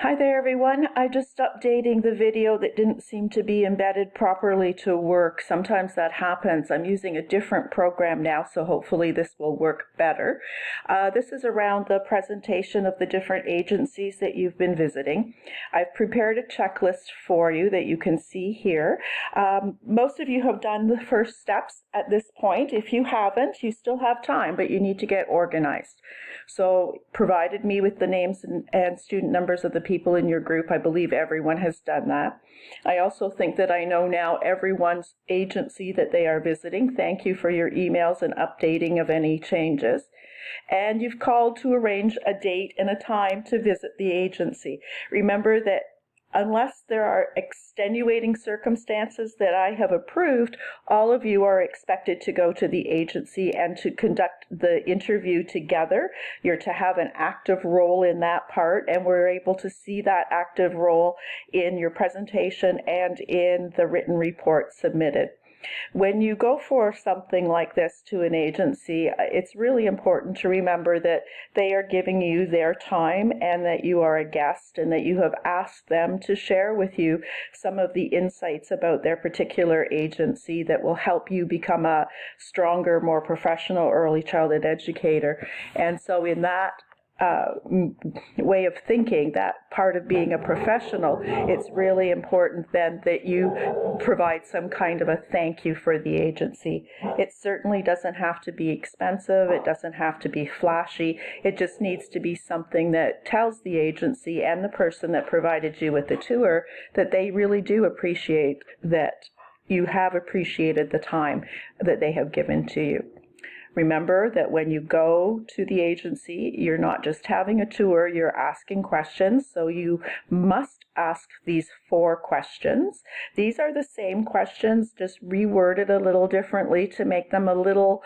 Hi there, everyone. I'm just updating the video that didn't seem to be embedded properly to work. Sometimes that happens. I'm using a different program now, so hopefully this will work better. This is around the presentation of the different agencies that you've been visiting. I've prepared a checklist for you that you can see here. Most of you have done the first steps at this point. If you haven't, you still have time, but you need to get organized. So provided me with the names and student numbers of the people in your group. I believe everyone has done that. I also think that I know now everyone's agency that they are visiting. Thank you for your emails and updating of any changes. And you've called to arrange a date and a time to visit the agency. Remember that unless there are extenuating circumstances that I have approved, all of you are expected to go to the agency and to conduct the interview together. You're to have an active role in that part, and we're able to see that active role in your presentation and in the written report submitted. When you go for something like this to an agency, it's really important to remember that they are giving you their time and that you are a guest and that you have asked them to share with you some of the insights about their particular agency that will help you become a stronger, more professional early childhood educator. And so in that way of thinking, that part of being a professional, it's really important then that you provide some kind of a thank you for the agency. It certainly doesn't have to be expensive. It doesn't have to be flashy. It just needs to be something that tells the agency and the person that provided you with the tour that they really do appreciate that you have appreciated the time that they have given to you. Remember that when you go to the agency, you're not just having a tour, you're asking questions. So you must ask these 4 questions. These are the same questions, just reworded a little differently to make them a little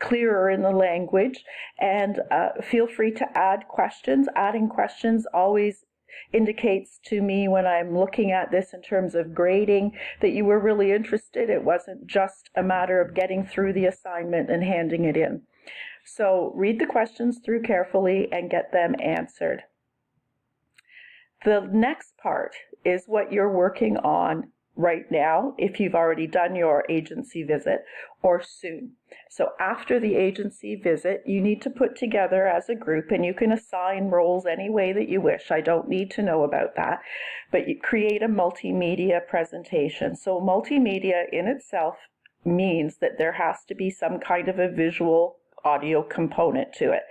clearer in the language. And feel free to add questions. Adding questions always indicates to me when I'm looking at this in terms of grading that you were really interested. It wasn't just a matter of getting through the assignment and handing it in. So read the questions through carefully and get them answered. The next part is what you're working on right now, if you've already done your agency visit, or soon. So after the agency visit, you need to put together as a group, and you can assign roles any way that you wish. I don't need to know about that, but you create a multimedia presentation. So multimedia in itself means that there has to be some kind of a visual audio component to it.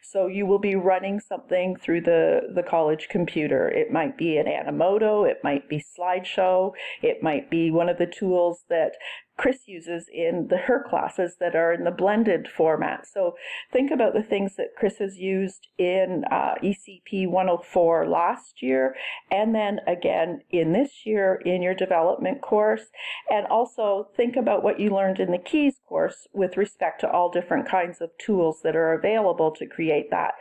So you will be running something through the college computer. It might be an Animoto, it might be Slideshow, it might be one of the tools that Chris uses in her classes that are in the blended format. So think about the things that Chris has used in ECP 104 last year, and then again in this year in your development course. And also think about what you learned in the Keys course with respect to all different kinds of tools that are available to create that.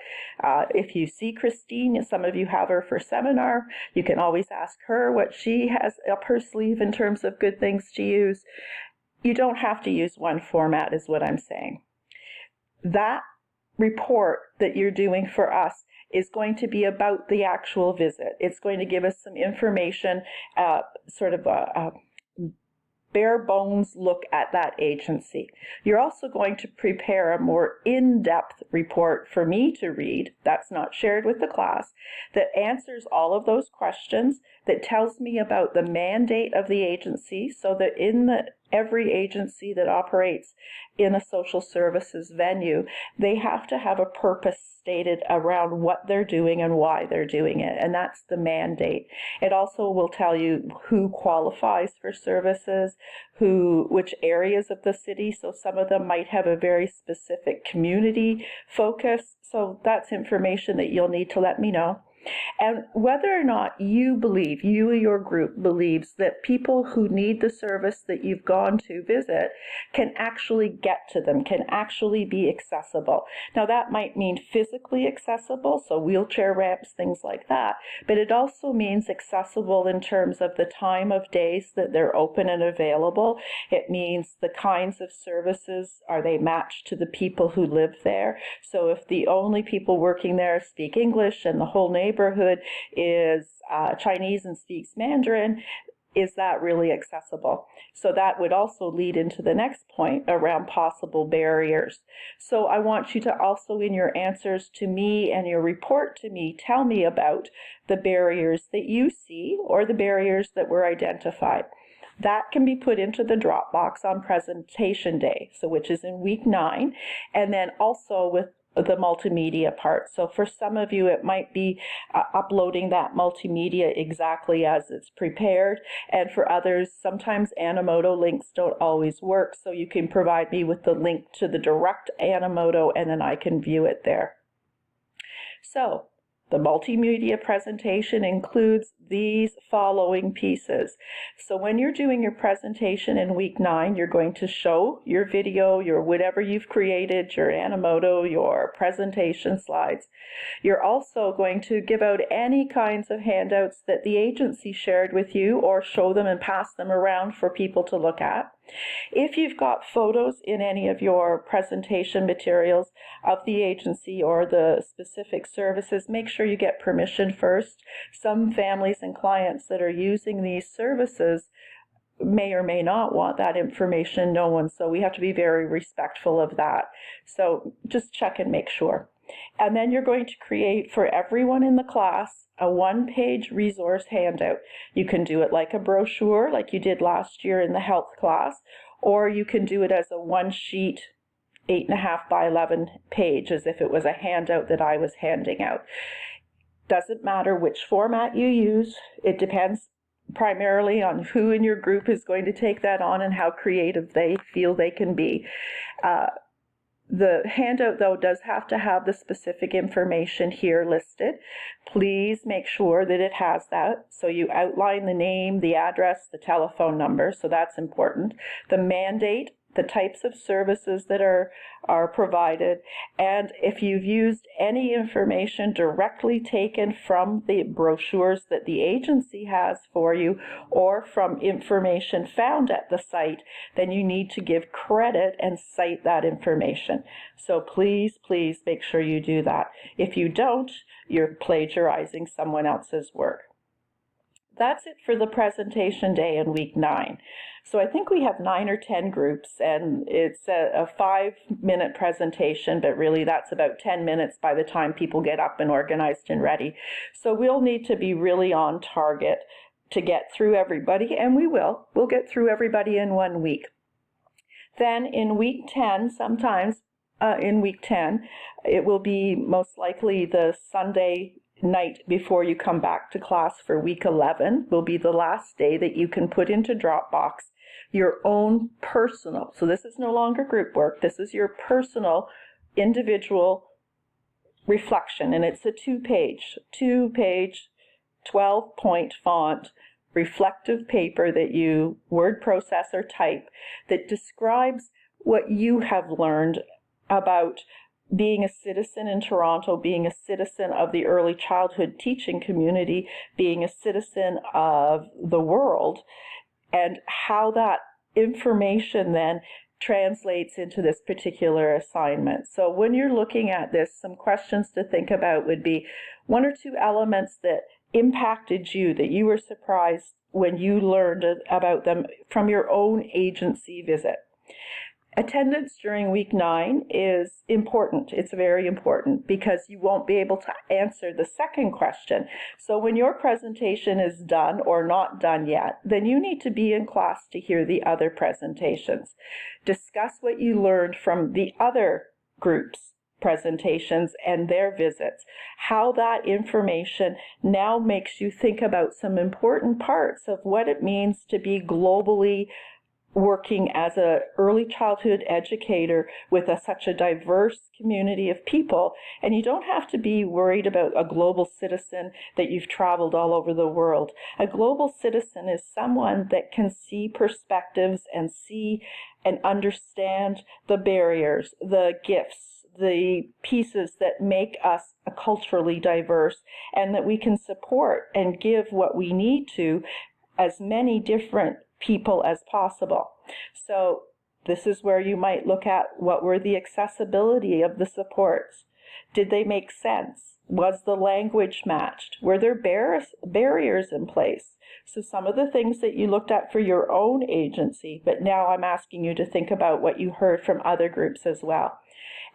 If you see Christine, some of you have her for seminar, you can always ask her what she has up her sleeve in terms of good things to use. You don't have to use one format is what I'm saying. That report that you're doing for us is going to be about the actual visit. It's going to give us some information, sort of a bare bones look at that agency. You're also going to prepare a more in-depth report for me to read, that's not shared with the class, that answers all of those questions, that tells me about the mandate of the agency, so that in every agency that operates in a social services venue, they have to have a purpose stated around what they're doing and why they're doing it, and that's the mandate. It also will tell you who qualifies for services, which areas of the city, so some of them might have a very specific community focus, so that's information that you'll need to let me know. And whether or not you or your group believes that people who need the service that you've gone to visit can actually get to them, can actually be accessible. Now that might mean physically accessible, so wheelchair ramps, things like that, but it also means accessible in terms of the time of days that they're open and available. It means the kinds of services, are they matched to the people who live there? So if the only people working there speak English and the whole neighborhood childhood is Chinese and speaks Mandarin, is that really accessible? So that would also lead into the next point around possible barriers. So I want you to also, in your answers to me and your report to me, tell me about the barriers that you see or the barriers that were identified. That can be put into the Dropbox on presentation day, so which is in week 9, and then also with the multimedia part. So for some of you, it might be uploading that multimedia exactly as it's prepared. And for others, sometimes Animoto links don't always work. So you can provide me with the link to the direct Animoto, and then I can view it there. So the multimedia presentation includes these following pieces. So when you're doing your presentation in week 9, you're going to show your video, your whatever you've created, your Animoto, your presentation slides. You're also going to give out any kinds of handouts that the agency shared with you, or show them and pass them around for people to look at. If you've got photos in any of your presentation materials of the agency or the specific services, make sure you get permission first. Some families and clients that are using these services may or may not want that information known, so we have to be very respectful of that. So just check and make sure. And then you're going to create for everyone in the class a one-page resource handout. You can do it like a brochure, like you did last year in the health class, or you can do it as a one-sheet 8.5 by 11 page, as if it was a handout that I was handing out. Doesn't matter which format you use. It depends primarily on who in your group is going to take that on and how creative they feel they can be. The handout, though, does have to have the specific information here listed. Please make sure that it has that. So you outline the name, the address, the telephone number, so that's important. The mandate, the types of services that are provided, and if you've used any information directly taken from the brochures that the agency has for you or from information found at the site, then you need to give credit and cite that information. So please, please make sure you do that. If you don't, you're plagiarizing someone else's work. That's it for the presentation day in week 9. So I think we have 9 or 10 groups, and it's a 5-minute presentation, but really that's about 10 minutes by the time people get up and organized and ready. So we'll need to be really on target to get through everybody, and we will. We'll get through everybody in 1 week. Then in week 10, sometimes in week 10, it will be most likely the Sunday night before you come back to class for week 11 will be the last day that you can put into Dropbox your own personal, so this is no longer group work, this is your personal individual reflection, and it's a two-page 12-point font reflective paper that you word process or type that describes what you have learned about being a citizen in Toronto, being a citizen of the early childhood teaching community, being a citizen of the world, and how that information then translates into this particular assignment. So when you're looking at this, some questions to think about would be 1 or 2 elements that impacted you, that you were surprised when you learned about them from your own agency visit. Attendance during week 9 is important. It's very important because you won't be able to answer the second question. So when your presentation is done or not done yet, then you need to be in class to hear the other presentations. Discuss what you learned from the other groups' presentations and their visits, how that information now makes you think about some important parts of what it means to be globally working as an early childhood educator with such a diverse community of people. And you don't have to be worried about a global citizen that you've traveled all over the world. A global citizen is someone that can see perspectives and see and understand the barriers, the gifts, the pieces that make us culturally diverse, and that we can support and give what we need to as many different people as possible. So this is where you might look at what were the accessibility of the supports. Did they make sense? Was the language matched? Were there barriers in place? So some of the things that you looked at for your own agency, but now I'm asking you to think about what you heard from other groups as well.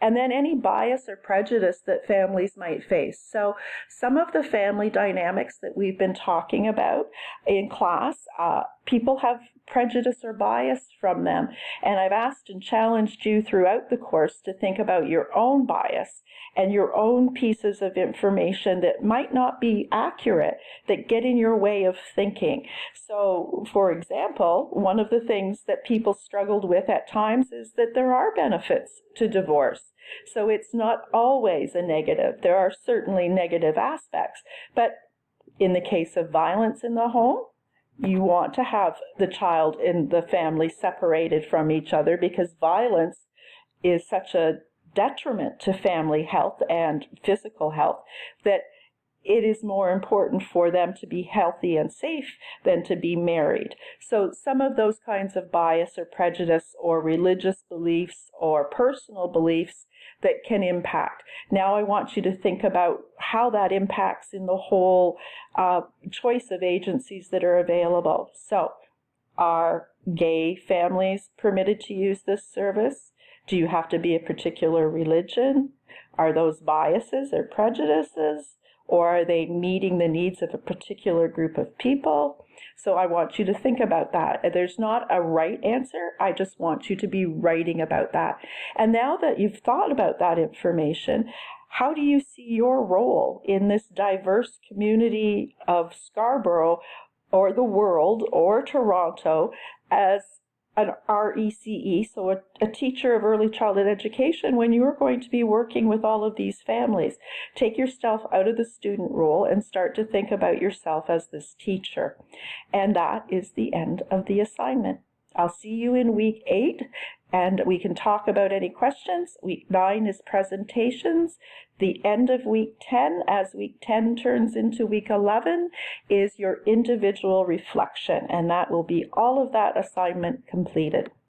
And then any bias or prejudice that families might face. So some of the family dynamics that we've been talking about in class, people have prejudice or bias from them. And I've asked and challenged you throughout the course to think about your own bias and your own pieces of information that might not be accurate, that get in your way of thinking. So, for example, one of the things that people struggled with at times is that there are benefits to divorce. So it's not always a negative. There are certainly negative aspects. But in the case of violence in the home, you want to have the child and the family separated from each other because violence is such a detriment to family health and physical health that it is more important for them to be healthy and safe than to be married. So some of those kinds of bias or prejudice or religious beliefs or personal beliefs that can impact. Now I want you to think about how that impacts in the whole choice of agencies that are available. So are gay families permitted to use this service? Do you have to be a particular religion? Are those biases or prejudices? Or are they meeting the needs of a particular group of people? So I want you to think about that. There's not a right answer. I just want you to be writing about that. And now that you've thought about that information, how do you see your role in this diverse community of Scarborough or the world or Toronto as an RECE, so a teacher of early childhood education, when you're going to be working with all of these families? Take yourself out of the student role and start to think about yourself as this teacher. And that is the end of the assignment. I'll see you in week 8, and we can talk about any questions. Week 9 is presentations. The end of week 10, as week 10 turns into week 11, is your individual reflection, and that will be all of that assignment completed.